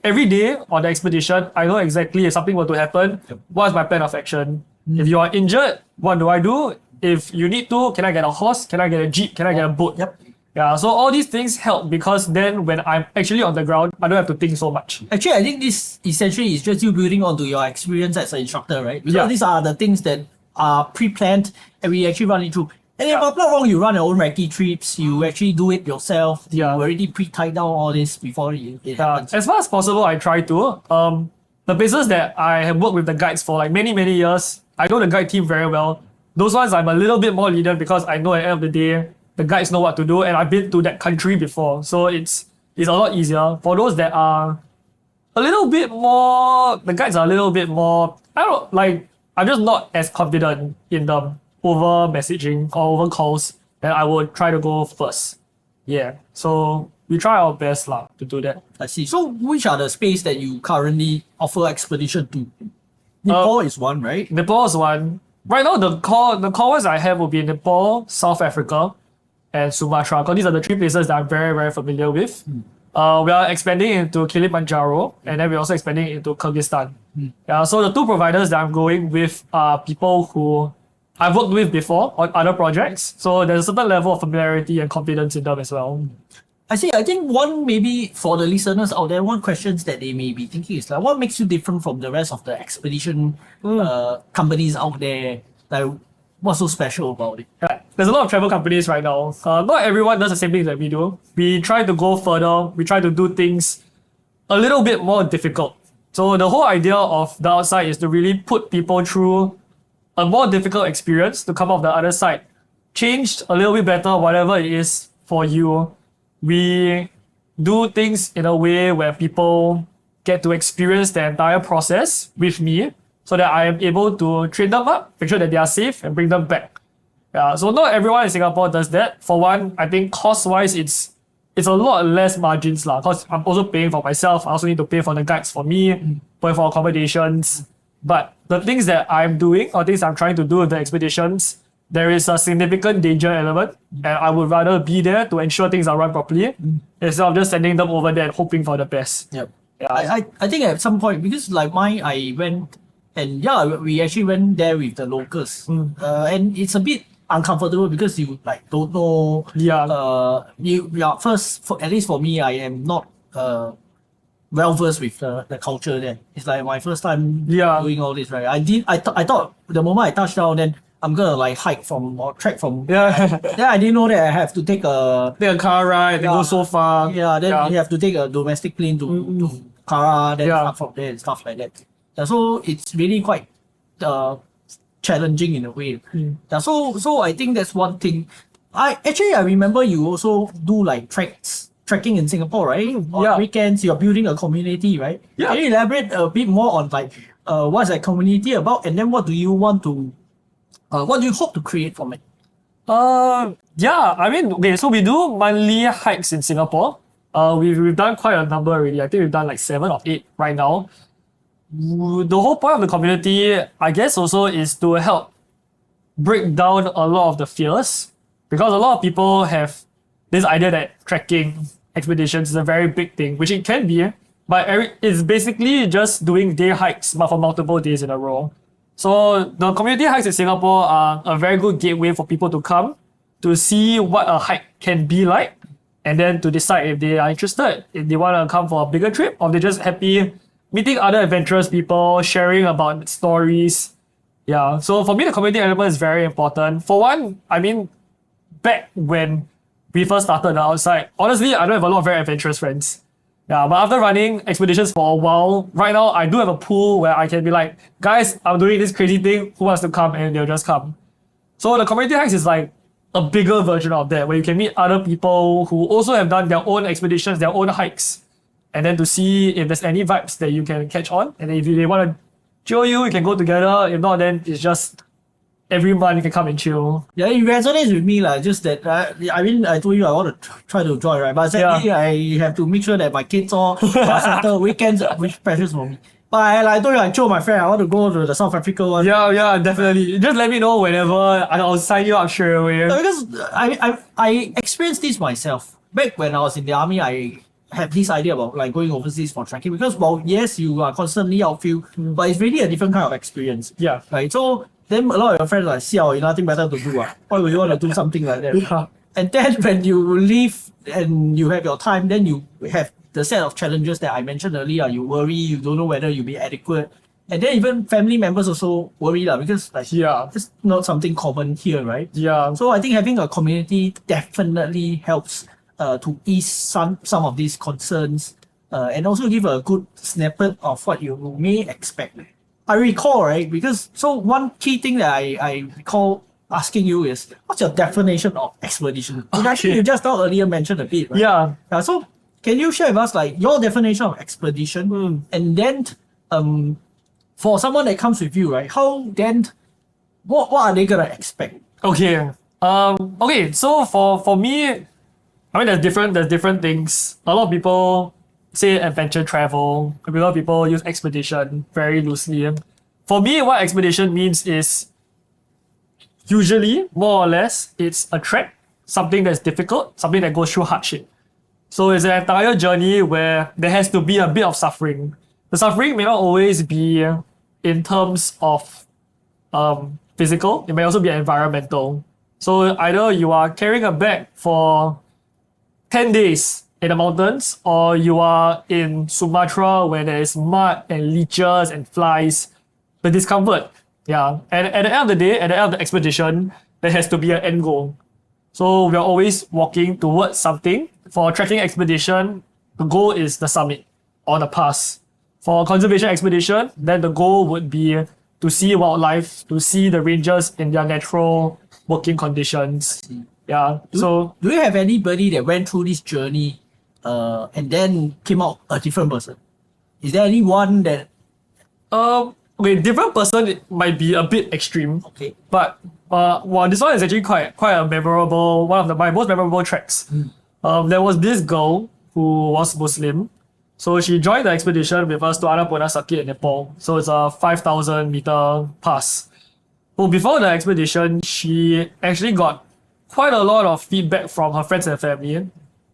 every day on the expedition, I know exactly if something were to happen, what's my plan of action. If you are injured, what do I do? if you need to, can I get a horse? Can I get a jeep? Can I get a boat? Yep. Yeah, so all these things help because then when I'm actually on the ground, I don't have to think so much. Actually, I think this essentially is just you building onto your experience as an instructor, right? Because Yeah. these are the things that are pre-planned and we actually run it through. And if I'm not wrong, you run your own recce trips, you actually do it yourself. Yeah. You already pre-tied down all this before it happens. As far as possible, I try to. The places that I have worked with the guides for like many, many years, I know the guide team very well. Those ones I'm a little bit more lenient because I know at the end of the day, the guides know what to do and I've been to that country before. So it's a lot easier. For those that are a little bit more, the guides are a little bit more, I'm just not as confident in them over messaging or over calls, then I would try to go first. Yeah. So we try our best to do that. I see. So which are the space that you currently offer expedition to? Nepal is one, right? Nepal is one. Right now, the core ones I have will be Nepal, South Africa, and Sumatra. Because these are the three places that I'm very, very familiar with. We are expanding into Kilimanjaro, and then we're also expanding into Kyrgyzstan. Yeah, so the two providers that I'm going with are people who I've worked with before on other projects. So there's a certain level of familiarity and confidence in them as well. I see. I think one maybe for the listeners out there, one questions that they may be thinking is like, what makes you different from the rest of the expedition companies out there? Like, what's so special about it? Yeah, there's a lot of travel companies right now. Not everyone does the same thing that we do. We try to go further. We try to do things a little bit more difficult. So the whole idea of the outside is to really put people through a more difficult experience to come off the other side. Changed a little bit better, whatever it is for you. We do things in a way where people get to experience the entire process with me so that I am able to train them up, make sure that they are safe and bring them back. Yeah, so not everyone in Singapore does that. For one, I think cost-wise, it's a lot less margins because I'm also paying for myself. I also need to pay for the guides for me, pay for accommodations. But the things that I'm doing or things I'm trying to do with the expeditions, there is a significant danger element, and I would rather be there to ensure things are run properly instead of just sending them over there and hoping for the best. Yep. Yeah. I think at some point, because like mine, I went and we actually went there with the locals. And it's a bit uncomfortable because you like don't know. First, at least for me, I am not well versed with the culture there. It's like my first time doing all this, right? I thought the moment I touched down, then I'm gonna like hike from or trek from. Yeah. Then I didn't know that I have to take a car ride, they go so far. Yeah, then you have to take a domestic plane to Kara, then up from there and stuff like that. Yeah, so it's really quite challenging in a way. Yeah, so I think that's one thing. I remember you also do like trekking in Singapore, right? On weekends, you're building a community, right? Yeah. Can you elaborate a bit more on like what's that community about, and then what do you hope to create from it? So we do monthly hikes in Singapore. We've done quite a number already. I think we've done like 7 or 8 right now. The whole point of the community, I guess, also is to help break down a lot of the fears, because a lot of people have this idea that trekking expeditions is a very big thing, which it can be, but it's basically just doing day hikes but for multiple days in a row. So the community hikes in Singapore are a very good gateway for people to come to see what a hike can be like, and then to decide if they are interested, if they want to come for a bigger trip, or they're just happy meeting other adventurous people, sharing about stories. Yeah, so for me, the community element is very important. For one, back when we first started the outside, honestly, I don't have a lot of very adventurous friends. Yeah, but after running expeditions for a while, right now I do have a pool where I can be like, guys, I'm doing this crazy thing, who wants to come? And they'll just come. So the community hikes is like a bigger version of that, where you can meet other people who also have done their own expeditions, their own hikes, and then to see if there's any vibes that you can catch on. And if they want to chill you can go together. If not, then it's just every month you can come and chill. Yeah, it resonates with me, just that, I told you I want to try to join, right? But sadly, I have to make sure that my kids all settle weekends, which pressures for me. But I told you, I told my friend I want to go to the South Africa one. Yeah, definitely. Just let me know whenever, and I'll sign you up straight away. Because I experienced this myself. Back when I was in the army, I had this idea about like going overseas for trekking, because yes, you are constantly outfield, but it's really a different kind of experience. Yeah. Right. So then a lot of your friends are like, "Siao, you nothing better to do. Why would you want to do something like that?" Yeah. And then when you leave and you have your time, then you have the set of challenges that I mentioned earlier. You worry, you don't know whether you'll be adequate. And then even family members also worry because like Yeah. it's not something common here, right? Yeah. So I think having a community definitely helps to ease some of these concerns and also give a good snippet of what you may expect. I recall, right? Because so one key thing that I recall asking you is what's your definition of expedition? Actually, you just now earlier mentioned a bit, right? Yeah. So can you share with us like your definition of expedition, and then for someone that comes with you, right? How then what are they gonna expect? Okay. Okay. So for me, I mean, there's different things. A lot of people say adventure travel. A lot of people use expedition very loosely. For me, what expedition means is usually, more or less, it's a trek, something that's difficult, something that goes through hardship. So it's an entire journey where there has to be a bit of suffering. The suffering may not always be in terms of physical, it may also be environmental. So either you are carrying a bag for 10 days in the mountains, or you are in Sumatra where there is mud and leeches and flies, the discomfort. Yeah. And at the end of the day, at the end of the expedition, there has to be an end goal. So we're always walking towards something. For a trekking expedition, the goal is the summit or the pass. For a conservation expedition, then the goal would be to see wildlife, to see the rangers in their natural working conditions. Yeah. Do you have anybody that went through this journey and then came out a different person? Is there anyone that okay, different person it might be a bit extreme. Okay. But well, this one is actually quite a memorable one of my most memorable treks. There was this girl who was Muslim. So she joined the expedition with us to Annapurna circuit in Nepal. So it's a 5,000 meter pass. Well, before the expedition, she actually got quite a lot of feedback from her friends and family,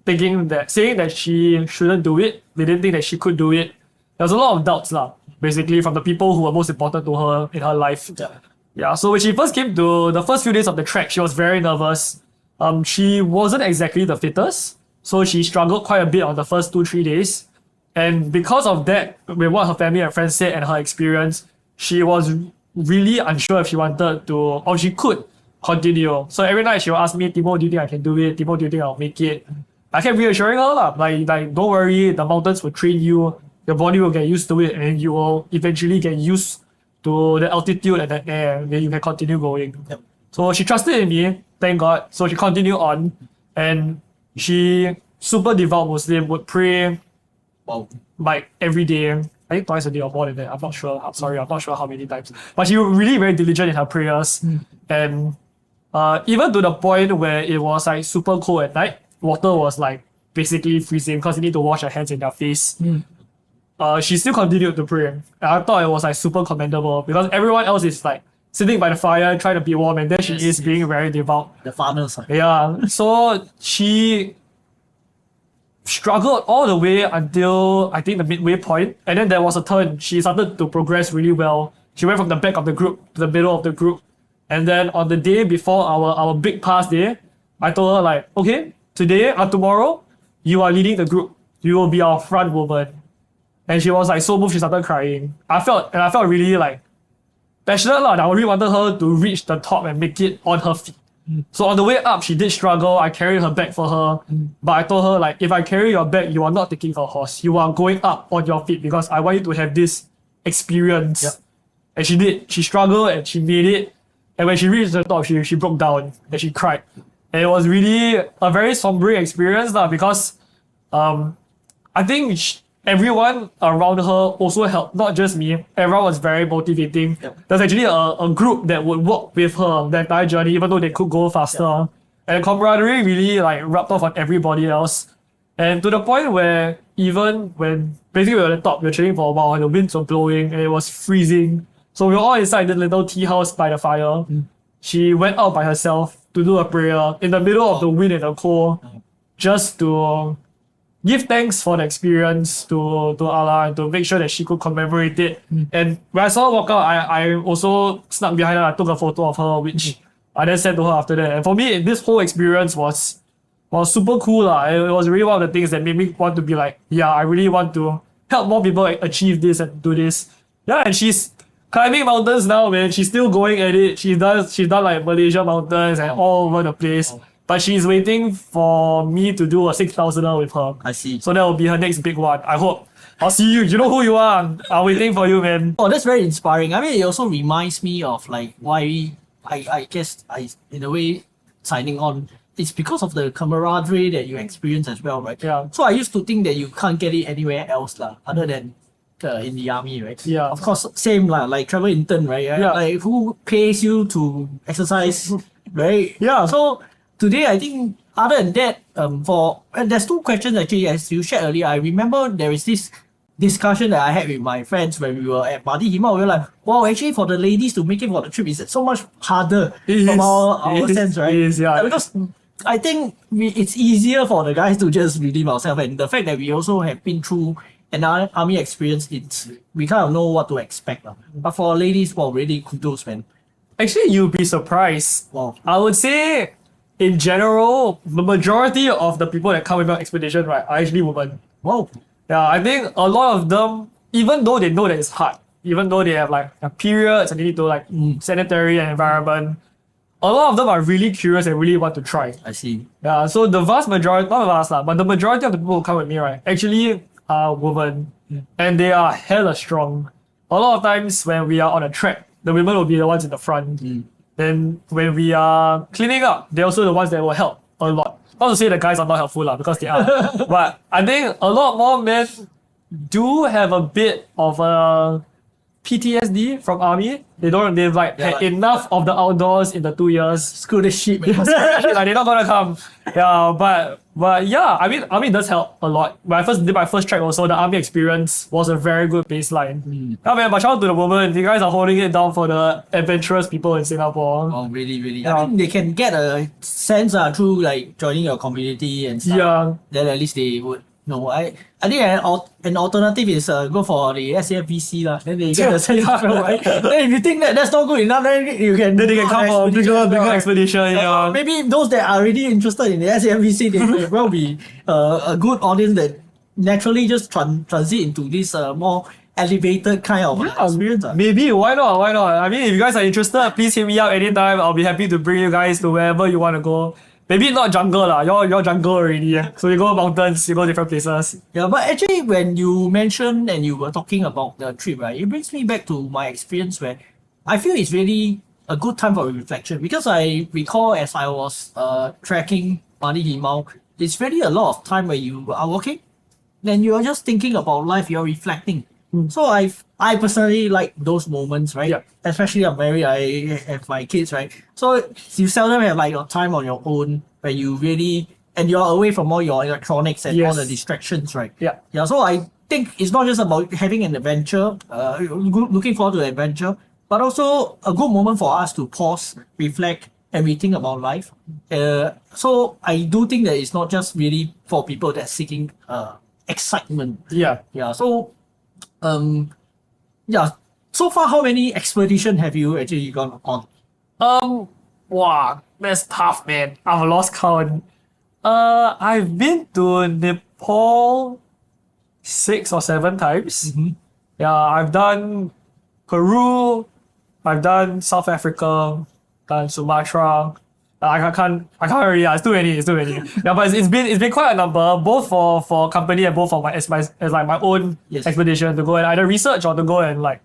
saying that she shouldn't do it. They didn't think that she could do it. There was a lot of doubts basically from the people who were most important to her in her life. Yeah. So when she first came to the first few days of the trek, she was very nervous. She wasn't exactly the fittest, so she struggled quite a bit on the first 2-3 days. And because of that, with what her family and friends said and her experience, she was really unsure if she wanted to, or she could continue. So every night she would ask me, "Timo, do you think I can do it? Timo, do you think I'll make it?" I kept reassuring her, like, don't worry, the mountains will train you, your body will get used to it, and you will eventually get used to the altitude and the air, then you can continue going. Yep. So she trusted in me, thank God. So she continued on, and she, super devout Muslim, would pray like every day. I think twice a day or more than that. I'm not sure. I'm sorry, I'm not sure how many times. But she was really very diligent in her prayers. And even to the point where it was like super cold at night, water was like basically freezing because you need to wash your hands and your face. She still continued to pray. And I thought it was like super commendable because everyone else is like sitting by the fire trying to be warm, and then she is being very devout. the farmers? Yeah. So she struggled all the way until I think the midway point, and then there was a turn. She started to progress really well. She went from the back of the group to the middle of the group, and then on the day before our big pass day, I told her like, okay, today or tomorrow, you are leading the group. You will be our front woman. And she was like so moved, she started crying. I felt really like passionate lah. I really wanted her to reach the top and make it on her feet. So on the way up, she did struggle. I carried her bag for her. But I told her, like, if I carry your bag, you are not taking her horse. You are going up on your feet because I want you to have this experience. Yep. And she did. She struggled and she made it. And when she reached the top, she broke down and she cried. And it was really a very sombering experience because I think everyone around her also helped, not just me. Everyone was very motivating. Yep. There's actually a group that would walk with her the entire journey, even though they could go faster. Yep. And camaraderie really like rubbed off on everybody else. And to the point where even when basically we were at the top, we were chilling for a while and the winds were blowing and it was freezing. So we were all inside the little tea house by the fire. She went out by herself to do a prayer in the middle of the wind and the cold just to give thanks for the experience to Allah and to make sure that she could commemorate it. And when I saw her walk out, I also snuck behind her. I took a photo of her, which I then sent to her after that. And for me, this whole experience was super cool. It was really one of the things that made me want to be like, yeah, I really want to help more people achieve this and do this. Yeah, and she's climbing mountains now, man. She's still going at it. She's done like Malaysia mountains and all over the place. But she's waiting for me to do a 6,000er with her. I see. So that will be her next big one. I hope. I'll see you. You know who you are. I'm waiting for you, man. Oh, that's very inspiring. I mean, it also reminds me of like why I guess I in a way signing on. It's because of the camaraderie that you experience as well, right? Yeah. So I used to think that you can't get it anywhere else lah, other than in the army, right? Yeah. Of course, same lah, like travel intern, right? Yeah. Like who pays you to exercise, right? Yeah. So today, I think other than that, there's two questions actually, as you shared earlier. I remember there is this discussion that I had with my friends when we were at Madi Hima. We were like, wow, actually for the ladies to make it for the trip is so much harder from our sense, right? It is, yeah. Because I think it's easier for the guys to just redeem ourselves, and the fact that we also have been through an army experience, we kind of know what to expect. But for ladies, well, really kudos, man. Actually, you'll be surprised. Wow. I would say, in general, the majority of the people that come with our expedition, right, are actually women. Wow. Yeah, I think a lot of them, even though they know that it's hard, even though they have like periods and they need to like sanitary and environment, a lot of them are really curious and really want to try. I see. Yeah, so the vast majority, not the vast lah, but the majority of the people who come with me, right, actually are women, and they are hella strong. A lot of times when we are on a trek, the women will be the ones in the front. Then when we are cleaning up, they're also the ones that will help a lot. Not to say the guys are not helpful lah, because they are. But I think a lot more men do have a bit of a PTSD from army. They've had enough of the outdoors in the 2 years. Screw this shit, man. Like they're not gonna come. Yeah, but yeah, I mean army does help a lot. When I first did my first trek also, the army experience was a very good baseline. Yeah, man, but shout out to the women. You guys are holding it down for the adventurous people in Singapore. Oh, really, really. Yeah. I mean, they can get a sense through like joining your community and stuff. Yeah. Then at least they would know. I think an alternative is go for the SAFVC lah. Then they get a sense of right. Then if you think that that's not good enough, then they can come for a bigger expedition. Yeah. Maybe those that are really interested in the SAFVC, they may well be a good audience that naturally just transit into this more elevated kind of experience. Maybe, why not? I mean, if you guys are interested, please hit me up anytime. I'll be happy to bring you guys to wherever you want to go. Maybe not jungle lah. You're jungle already. So you go mountains, you go different places. Yeah, but actually when you mentioned and you were talking about the trip, right, it brings me back to my experience where I feel it's really a good time for reflection, because I recall as I was trekking Madi Himau, it's really a lot of time where you are walking, then you are just thinking about life, you're reflecting. So I personally like those moments, right? Yeah. Especially I'm married, I have my kids, right? So you seldom have like your time on your own where you really, and you're away from all your electronics and all the distractions, right? Yeah. Yeah. So I think it's not just about having an adventure, looking forward to an adventure, but also a good moment for us to pause, reflect, and rethink about life. So I do think that it's not just really for people that's seeking excitement. Yeah. Yeah. So yeah. So far, how many expeditions have you actually gone on? Wow, that's tough, man. I've lost count. I've been to Nepal 6 or 7 times. Yeah, I've done Peru, I've done South Africa, done Sumatra. I can't really. It's too many. Yeah, but it's been quite a number, both for company and both for my as like my own expedition to go and either research or to go and like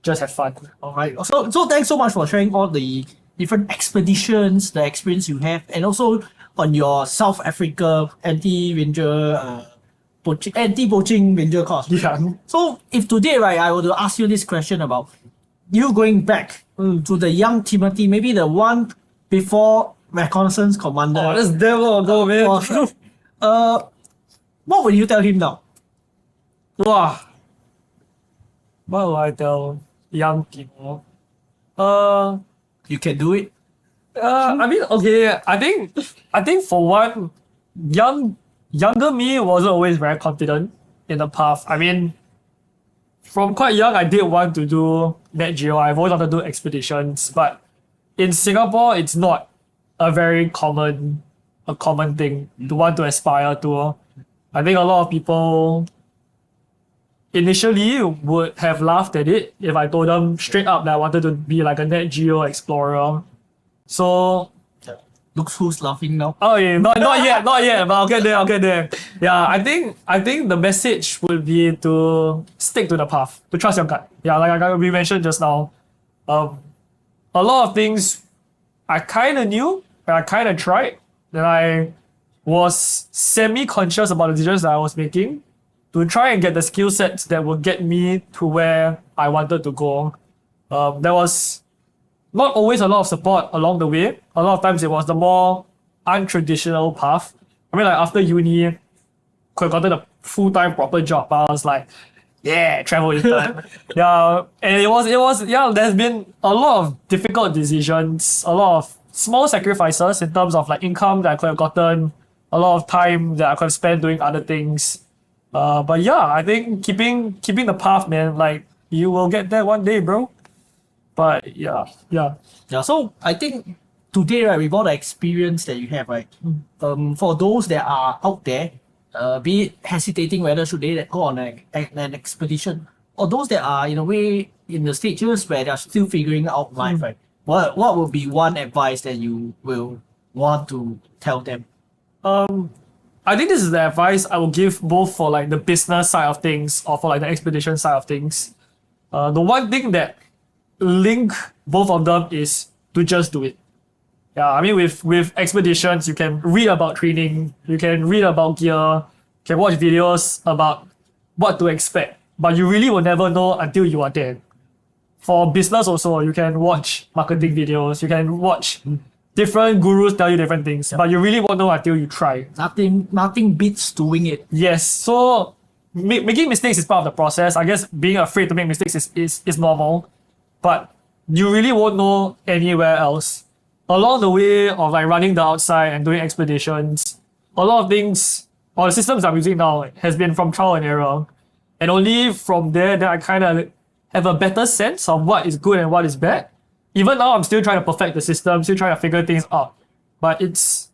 just have fun. All right. So thanks so much for sharing all the different expeditions, the experience you have, and also on your South Africa anti-poaching ranger course. Yeah. So if today, right, I were to ask you this question about you going back to the young Timothy, maybe the one before reconnaissance commander. Oh, that's damn long ago, man. What would you tell him now? Wow. What will I tell young people? You can do it. I mean, okay. I think for one, young younger me wasn't always very confident in the path. I mean, from quite young, I did want to do net geo. I've always wanted to do expeditions, but in Singapore, it's not a very common thing to want to aspire to. I think a lot of people initially would have laughed at it if I told them straight up that I wanted to be like a net geo explorer. So Look who's laughing now. oh yeah, not yet, but I'll get there. Yeah, I think the message would be to stick to the path, to trust your gut. Yeah, like we mentioned just now, a lot of things I kind of knew, and I kind of tried, then I was semi-conscious about the decisions that I was making to try and get the skill sets that would get me to where I wanted to go. There was not always a lot of support along the way. A lot of times it was the more untraditional path. I mean, like after uni, could have gotten a full-time proper job. I was like, yeah, travel intern. Yeah, and it was yeah. There's been a lot of difficult decisions, a lot of small sacrifices in terms of like income that I could have gotten, a lot of time that I could have spent doing other things. But yeah, I think keeping the path, man. Like you will get there one day, bro. But yeah. Yeah, so I think today, right, with all the experience that you have, right, for those that are out there, be it hesitating whether should they go on an expedition, or those that are in a way in the stages where they're still figuring out life, right, what would be one advice that you will want to tell them? I think this is the advice I will give both for like the business side of things or for like the expedition side of things. The one thing that link both of them is to just do it. Yeah, I mean with expeditions, you can read about training, you can read about gear, you can watch videos about what to expect, but you really will never know until you are there. For business also, you can watch marketing videos, you can watch different gurus tell you different things, but you really won't know until you try. Nothing beats doing it. Yes, so making mistakes is part of the process. I guess being afraid to make mistakes is normal, but you really won't know anywhere else. Along the way of like running the outside and doing expeditions, a lot of things, or the systems I'm using now has been from trial and error. And only from there that I kind of have a better sense of what is good and what is bad. Even now, I'm still trying to perfect the system, still trying to figure things out. But if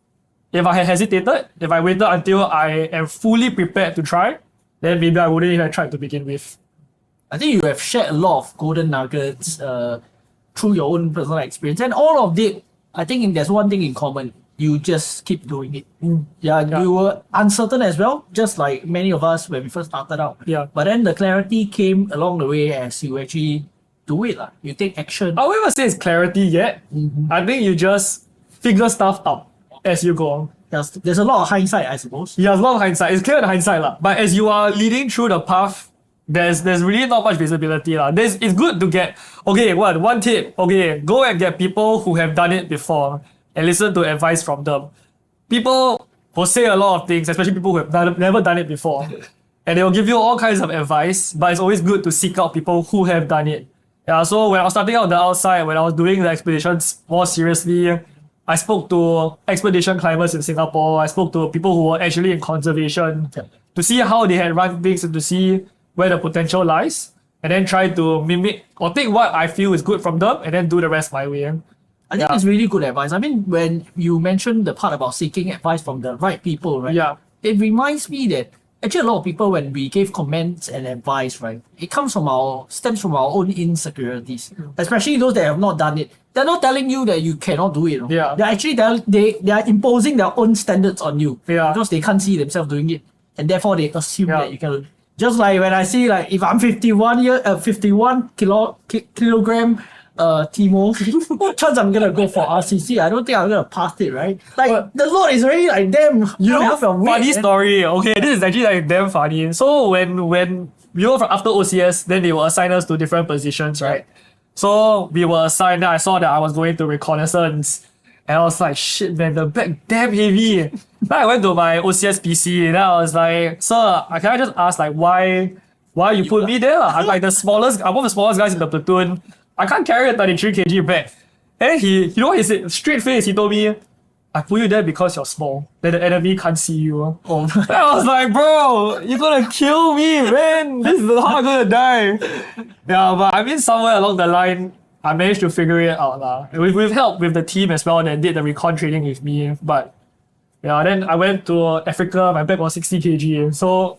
I had hesitated, if I waited until I am fully prepared to try, then maybe I wouldn't even try to begin with. I think you have shared a lot of golden nuggets through your own personal experience, and all of it, I think there's one thing in common. You just keep doing it. Yeah, you were uncertain as well, just like many of us when we first started out. Yeah. But then the clarity came along the way as you actually do it. You take action. I wouldn't say it's clarity yet. I think you just figure stuff out as you go on. There's a lot of hindsight, I suppose. Yeah, there's a lot of hindsight. It's clear in hindsight. But as you are leading through the path, there's really not much visibility. It's good to get, okay, one tip, okay, go and get people who have done it before and listen to advice from them. People will say a lot of things, especially people who have never done it before. And they will give you all kinds of advice, but it's always good to seek out people who have done it. Yeah, so when I was starting out the outside, when I was doing the expeditions more seriously, I spoke to expedition climbers in Singapore. I spoke to people who were actually in conservation to see how they had run things and to see where the potential lies, and then try to mimic or take what I feel is good from them and then do the rest my way. I think it's really good advice. I mean, when you mentioned the part about seeking advice from the right people, right? Yeah. It reminds me that actually a lot of people, when we give comments and advice, right, it stems from our own insecurities, especially those that have not done it. They're not telling you that you cannot do it. Yeah. They're actually they are imposing their own standards on you. Yeah. Because they can't see themselves doing it, and therefore they assume that you can. Just like when I see like if I'm 51 kilogram Timo, chance I'm gonna go for RCC. I don't think I'm gonna pass it, right? Like the load is already like damn. You know, funny story. Okay, this is actually like damn funny. So when we were from after OCS, then they will assign us to different positions, right? So we were assigned. I saw that I was going to reconnaissance, and I was like, shit, man, the bag damn heavy. Then I went to my OCS PC, and I was like, sir, can I just ask like why you put me there? I'm like I'm one of the smallest guys in the platoon. I can't carry a 33 kg bag. And you know what he said? Straight face, he told me, I put you there because you're small. Then the enemy can't see you. Oh. I was like, bro, you're gonna kill me, man. This is how I'm gonna die. Yeah, but I mean, somewhere along the line, I managed to figure it out. With help with the team as well, that did the recon training with me. But yeah, then I went to Africa, my back was 60 kg. So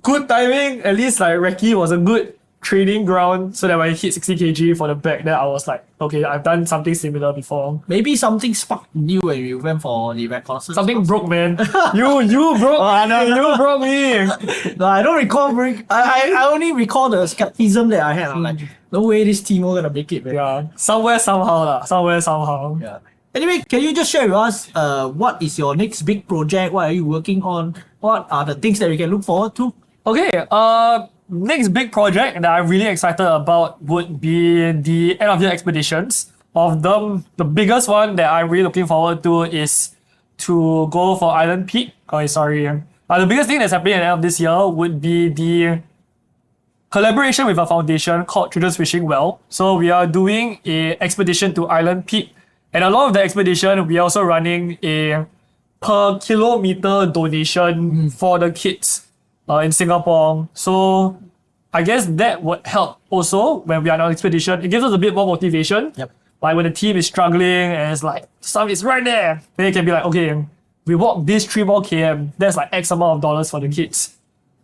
good timing, at least like Recce was a good training ground so that when I hit 60 kg for the back, then I was like, okay, I've done something similar before. Maybe something sparked new when you went for the reconnaissance. Something broke, man. you broke. I know. You broke me. No, I don't recall. I only recall the skepticism that I had. I'm like, no way this team will gonna make it, man. Yeah, somewhere somehow. Yeah. Anyway, can you just share with us what is your next big project? What are you working on? What are the things that we can look forward to? Okay, next big project that I'm really excited about would be the end of year expeditions. Of them, the biggest one that I'm really looking forward to is to go for Island Peak. The biggest thing that's happening at the end of this year would be the collaboration with a foundation called Children's Fishing Well. So we are doing a expedition to Island Peak, and along with the expedition, we are also running a per kilometer donation for the kids in Singapore. So I guess that would help also when we are on an expedition. It gives us a bit more motivation. Yep. Like when the team is struggling and it's like, stuff is right there. Then it can be like, okay, we walk this 3 more km. That's like X amount of dollars for the kids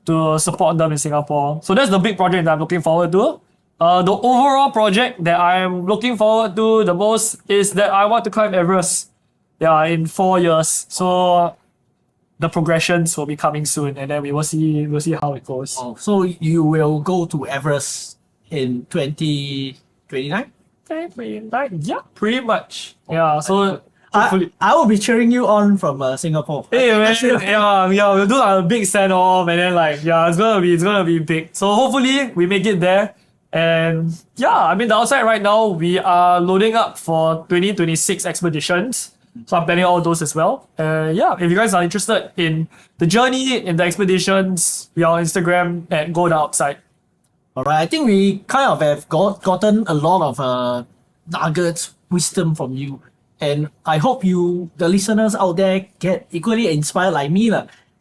to support them in Singapore. So that's the big project that I'm looking forward to. The overall project that I'm looking forward to the most is that I want to climb Everest. Yeah, in 4 years. So the progressions will be coming soon, and then we'll see how it goes. Oh, so you will go to Everest in 2029? Yeah, pretty much. Yeah, so hopefully. I will be cheering you on from Singapore. Hey man, yeah, we'll do like a big send off, and then like it's gonna be big. So hopefully we make it there. And yeah, I mean the outside right now we are loading up for 2026 expeditions. So I'm planning all those as well. Yeah, if you guys are interested in the journey, in the expeditions, we are on Instagram at Go the Outside. Alright, I think we kind of have gotten a lot of nuggets, wisdom from you. And I hope the listeners out there, get equally inspired like me.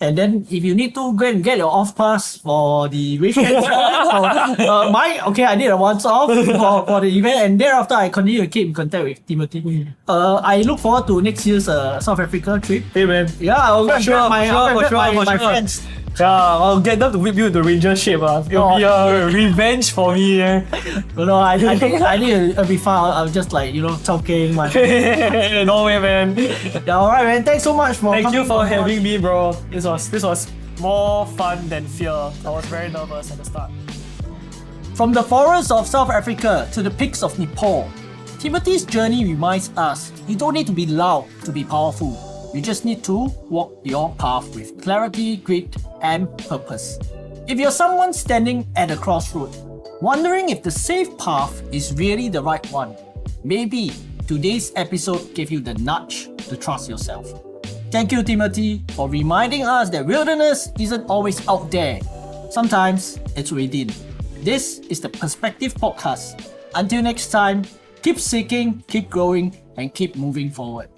And then if you need to go and get your off pass for the weekend, I did a once off for the event, and thereafter I continue to keep in contact with Timothy. I look forward to next year's South Africa trip. Hey man. Yeah, I'll For sure. my friends. Yeah, I'll get them to whip you into ranger shape. It'll be a revenge for me. No, I think it'll be fun. I'll just talking. No way, man. Yeah, alright, man. Thanks so much for Thank you for coming on. having me, bro. This was more fun than fear. I was very nervous at the start. From the forests of South Africa to the peaks of Nepal, Timothy's journey reminds us you don't need to be loud to be powerful. You just need to walk your path with clarity, grit, and purpose. If you're someone standing at a crossroad, wondering if the safe path is really the right one, maybe today's episode gave you the nudge to trust yourself. Thank you, Timothy, for reminding us that wilderness isn't always out there. Sometimes it's within. This is the Perspective Podcast. Until next time, keep seeking, keep growing, and keep moving forward.